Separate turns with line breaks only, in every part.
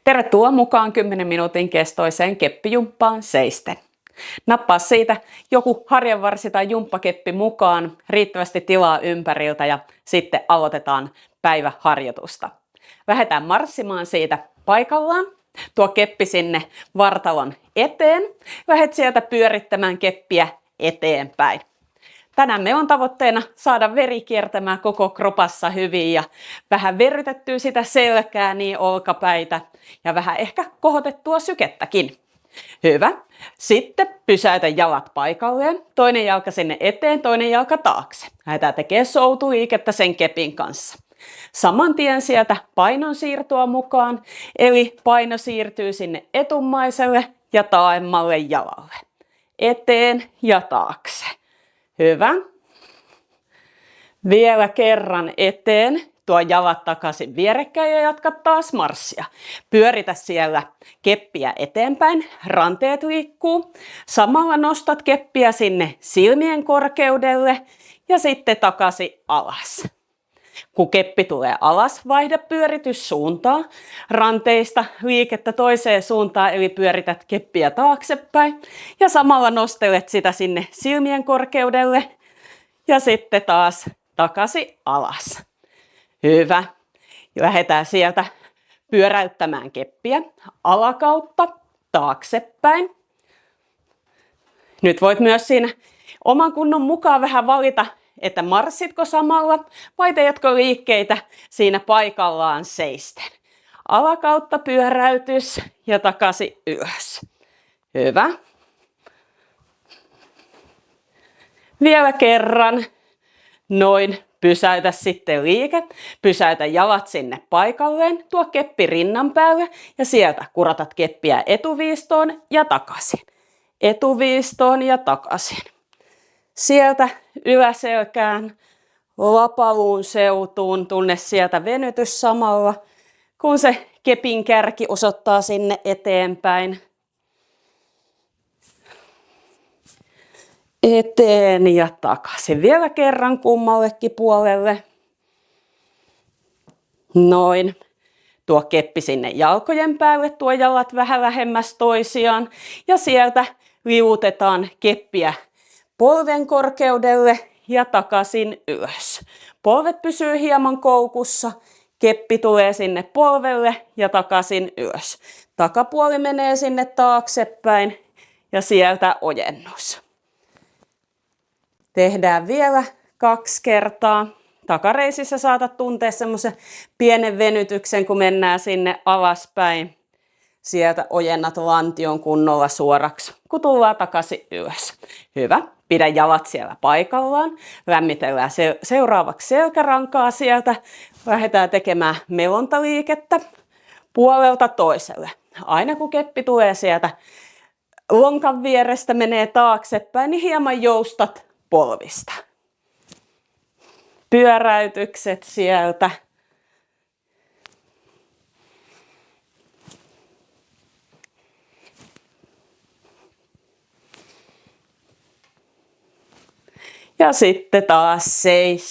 Tervetuloa mukaan 10 minuutin kestoiseen keppijumppaan seisten. Nappaa siitä joku harjanvarsi tai jumppakeppi mukaan, riittävästi tilaa ympäriltä ja sitten aloitetaan päiväharjoitusta. Lähdetään marssimaan siitä paikallaan. Tuo keppi sinne vartalon eteen. Lähdet sieltä pyörittämään keppiä eteenpäin. Tänään me on tavoitteena saada veri kiertämään koko kropassa hyvin ja vähän verrytettyä sitä selkää, niin olkapäitä ja vähän ehkä kohotettua sykettäkin. Hyvä. Sitten pysäytä jalat paikalleen. Toinen jalka sinne eteen, toinen jalka taakse. Lähdetään tekemään soutuliikettä sen kepin kanssa. Saman tien sieltä painon siirtoa mukaan, eli paino siirtyy sinne etummaiselle ja taaemmalle jalalle. Eteen ja taakse. Hyvä. Vielä kerran eteen. Tuo jalat takaisin vierekkäin ja jatka taas marssia. Pyöritä siellä keppiä eteenpäin. Ranteet liikkuu. Samalla nostat keppiä sinne silmien korkeudelle ja sitten takaisin alas. Kun keppi tulee alas, vaihda pyörityssuuntaa. Ranteista liikettä toiseen suuntaan, eli pyörität keppiä taaksepäin. Ja samalla nostelet sitä sinne silmien korkeudelle. Ja sitten taas takaisin alas. Hyvä. Lähdetään sieltä pyöräyttämään keppiä alakautta taaksepäin. Nyt voit myös siinä oman kunnon mukaan vähän valita, että marssitko samalla vai teetkö liikkeitä siinä paikallaan seisten. Alakautta pyöräytys ja takaisin ylös. Hyvä. Vielä kerran. Noin. Pysäytä sitten liike. Pysäytä jalat sinne paikalleen. Tuo keppi rinnan päälle ja sieltä kuratat keppiä etuviistoon ja takaisin. Etuviistoon ja takaisin. Sieltä yläselkään, lapaluun seutuun, tunne sieltä venytys samalla, kun se kepin kärki osoittaa sinne eteenpäin. Eteen ja takaisin. Vielä kerran kummallekin puolelle. Noin. Tuo keppi sinne jalkojen päälle, tuo jalat vähän lähemmäs toisiaan. Ja sieltä liuutetaan keppiä polven korkeudelle ja takaisin ylös. Polvet pysyy hieman koukussa. Keppi tulee sinne polvelle ja takaisin ylös. Takapuoli menee sinne taaksepäin ja sieltä ojennus. Tehdään vielä 2 kertaa. Takareisissä saatat tuntea semmoisen pienen venytyksen, kun mennään sinne alaspäin. Sieltä ojennat lantion kunnolla suoraksi, kun tullaan takaisin ylös. Hyvä. Pidä jalat siellä paikallaan. Lämmitellään seuraavaksi selkärankaa sieltä. Lähdetään tekemään melontaliikettä puolelta toiselle. Aina kun keppi tulee sieltä lonkan vierestä, menee taaksepäin, niin hieman joustat polvista. Pyöräytykset sieltä. Ja sitten taas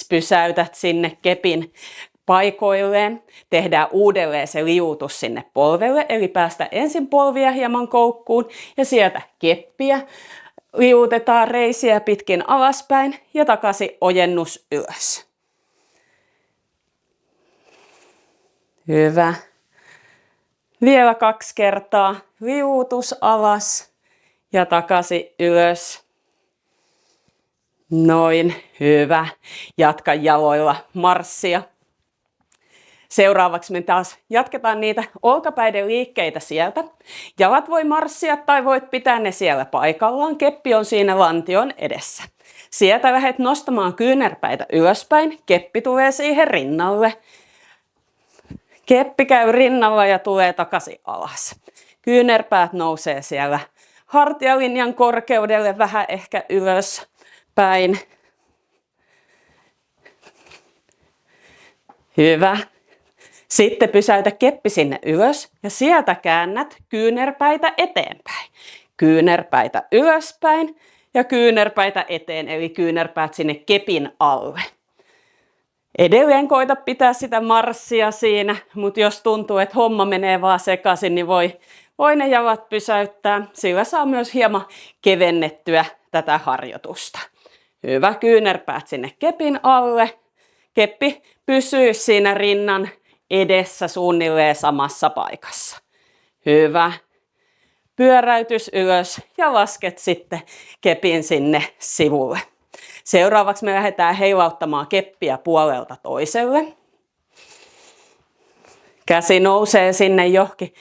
pysäytät sinne kepin paikoilleen. Tehdään uudelleen se liuutus sinne polvelle, eli päästä ensin polvia hieman koukkuun ja sieltä keppiä. Liuutetaan reisiä pitkin alaspäin ja takaisin ojennus ylös. Hyvä. Vielä 2 kertaa. Liuutus alas ja takaisin ylös. Noin. Hyvä. Jatka jaloilla marssia. Seuraavaksi me taas jatketaan niitä olkapäiden liikkeitä sieltä. Jalat voi marssia tai voit pitää ne siellä paikallaan. Keppi on siinä lantion edessä. Sieltä lähdet nostamaan kyynärpäitä ylöspäin. Keppi tulee siihen rinnalle. Keppi käy rinnalla ja tulee takaisin alas. Kyynärpäät nousee siellä hartialinjan korkeudelle vähän ehkä ylöspäin. Hyvä. Sitten pysäytä keppi sinne ylös ja sieltä käännät kyynärpäitä eteenpäin. Kyynärpäitä ylöspäin ja kyynärpäitä eteen, eli kyynärpäät sinne kepin alle. Edelleen koita pitää sitä marssia siinä, mutta jos tuntuu, että homma menee vaan sekaisin, niin voi ne jalat pysäyttää. Sillä saa myös hieman kevennettyä tätä harjoitusta. Hyvä, kyynärpäät sinne kepin alle. Keppi pysyy siinä rinnan edessä suunnilleen samassa paikassa. Hyvä. Pyöräytys ylös ja lasket sitten kepin sinne sivulle. Seuraavaksi me lähdetään heilauttamaan keppiä puolelta toiselle. Käsi nousee sinne johonkin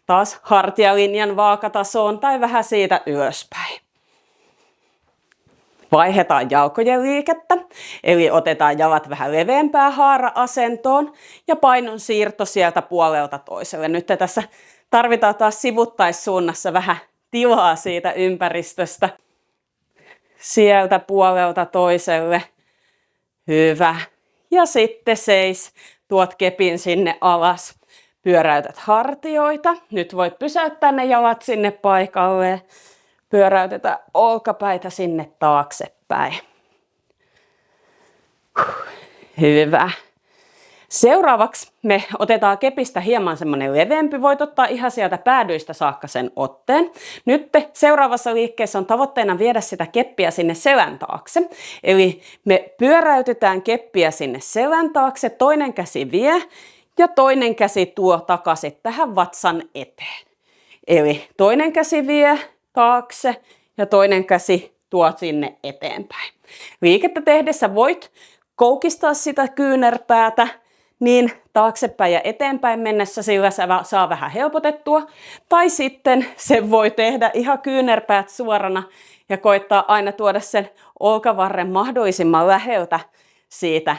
taas hartialinjan vaakatasoon tai vähän siitä ylöspäin. Vaihdetaan jalkojen liikettä, eli otetaan jalat vähän leveämpään haara-asentoon ja painon siirto sieltä puolelta toiselle. Nyt tässä tarvitaan taas sivuttaissuunnassa vähän tilaa siitä ympäristöstä. Sieltä puolelta toiselle. Hyvä. Ja sitten seis, tuot kepin sinne alas. Pyöräytät hartioita. Nyt voit pysäyttää ne jalat sinne paikalleen. Pyöräytetään olkapäitä sinne taaksepäin. Hyvä. Seuraavaksi me otetaan kepistä hieman semmoinen leveämpi. Voit ottaa ihan sieltä päädyistä saakka sen otteen. Nyt seuraavassa liikkeessä on tavoitteena viedä sitä keppiä sinne selän taakse. Eli me pyöräytetään keppiä sinne selän taakse, toinen käsi vie ja toinen käsi tuo takaisin tähän vatsan eteen. Eli toinen käsi vie taakse ja toinen käsi tuo sinne eteenpäin. Liikettä tehdessä voit koukistaa sitä kyynärpäätä niin taaksepäin ja eteenpäin mennessä, sillä se saa vähän helpotettua. Tai sitten se voi tehdä ihan kyynärpäät suorana ja koittaa aina tuoda sen olkavarren mahdollisimman läheltä siitä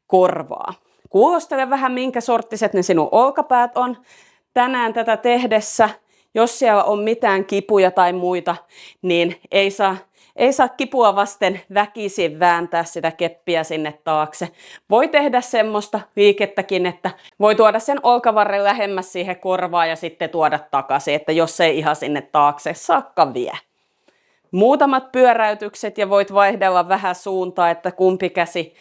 korvaa. Kuulostele vähän, minkä sorttiset ne sinun olkapäät on tänään tätä tehdessä. Jos siellä on mitään kipuja tai muita, niin ei saa kipua vasten väkisin vääntää sitä keppiä sinne taakse. Voi tehdä semmoista liikettäkin, että voi tuoda sen olkavarren lähemmäs siihen korvaan ja sitten tuoda takaisin, että jos ei ihan sinne taakse saakka vie. Muutamat pyöräytykset ja voit vaihdella vähän suuntaa, että kumpi käsi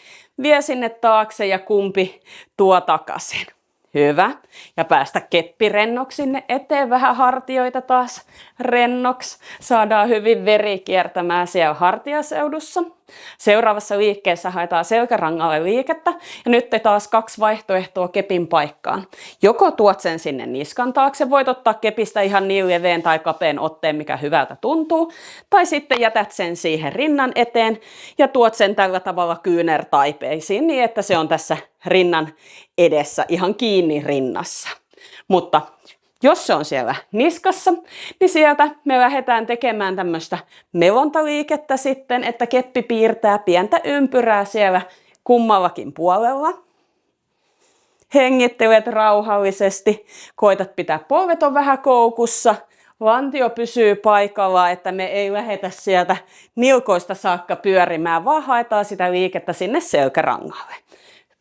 vie sinne taakse ja kumpi tuo takaisin. Hyvä. Ja päästä keppi rennoksi sinne eteen, vähän hartioita taas rennoksi. Saadaan hyvin veri kiertämään siellä hartiaseudussa. Seuraavassa liikkeessä haetaan selkärangalle liikettä ja nyt taas 2 vaihtoehtoa kepin paikkaan. Joko tuot sen sinne niskan taakse, voit ottaa kepistä ihan niin leveän tai kapeen otteen, mikä hyvältä tuntuu. Tai sitten jätät sen siihen rinnan eteen ja tuot sen tällä tavalla kyynärtaipeisiin niin, että se on tässä rinnan edessä ihan kiinni rinnassa. Mutta jos se on siellä niskassa, niin sieltä me lähdetään tekemään tämmöistä melontaliikettä sitten, että keppi piirtää pientä ympyrää siellä kummallakin puolella. Hengittelet rauhallisesti, koitat pitää polvet on vähän koukussa, lantio pysyy paikallaan, että me ei lähdetä sieltä nilkoista saakka pyörimään, vaan haetaan sitä liikettä sinne selkärangalle.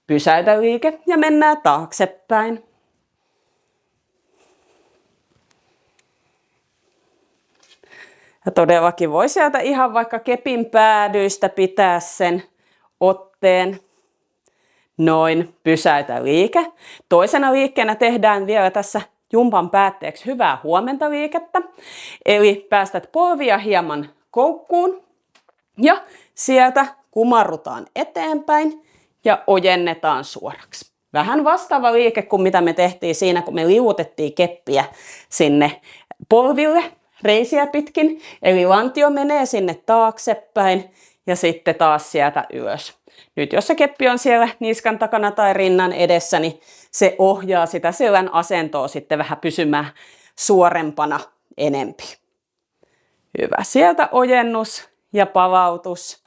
Pysäytä liike ja mennään taaksepäin. Ja todellakin voi sieltä ihan vaikka kepin päädyistä pitää sen otteen. Noin, pysäytä liike. Toisena liikkeenä tehdään vielä tässä jumpan päätteeksi hyvää huomenta liikettä. Eli päästät polvia hieman koukkuun ja sieltä kumarrutaan eteenpäin ja ojennetaan suoraksi. Vähän vastaava liike kuin mitä me tehtiin siinä, kun me liuutettiin keppiä sinne polville reisiä pitkin. Eli lantio menee sinne taaksepäin ja sitten taas sieltä ylös. Nyt jos se keppi on siellä niskan takana tai rinnan edessä, niin se ohjaa sitä selän asentoa sitten vähän pysymään suorempana enempi. Hyvä. Sieltä ojennus ja palautus.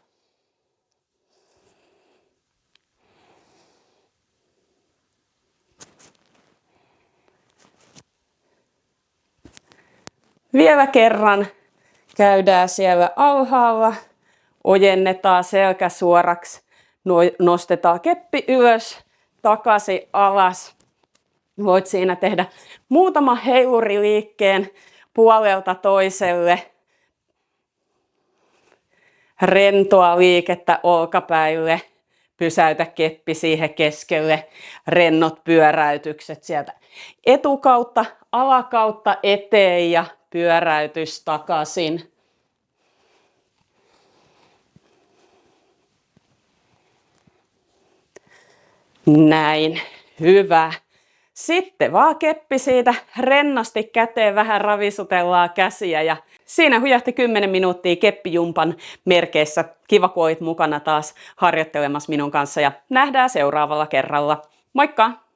Vielä kerran käydään siellä alhaalla, ojennetaan selkä suoraksi, nostetaan keppi ylös, takaisin alas. Voit siinä tehdä muutama heiluriliikkeen puolelta toiselle. Rentoa liikettä olkapäille, Pysäytä keppi siihen keskelle, rennot pyöräytykset sieltä etukautta, alakautta eteen ja pyöräytys takaisin. Näin, hyvä. Sitten vaan keppi siitä rennosti käteen, vähän ravisutellaan käsiä ja siinä hujahti 10 minuuttia keppijumpan merkeissä. Kiva, kun olit mukana taas harjoittelemassa minun kanssa ja nähdään seuraavalla kerralla. Moikka!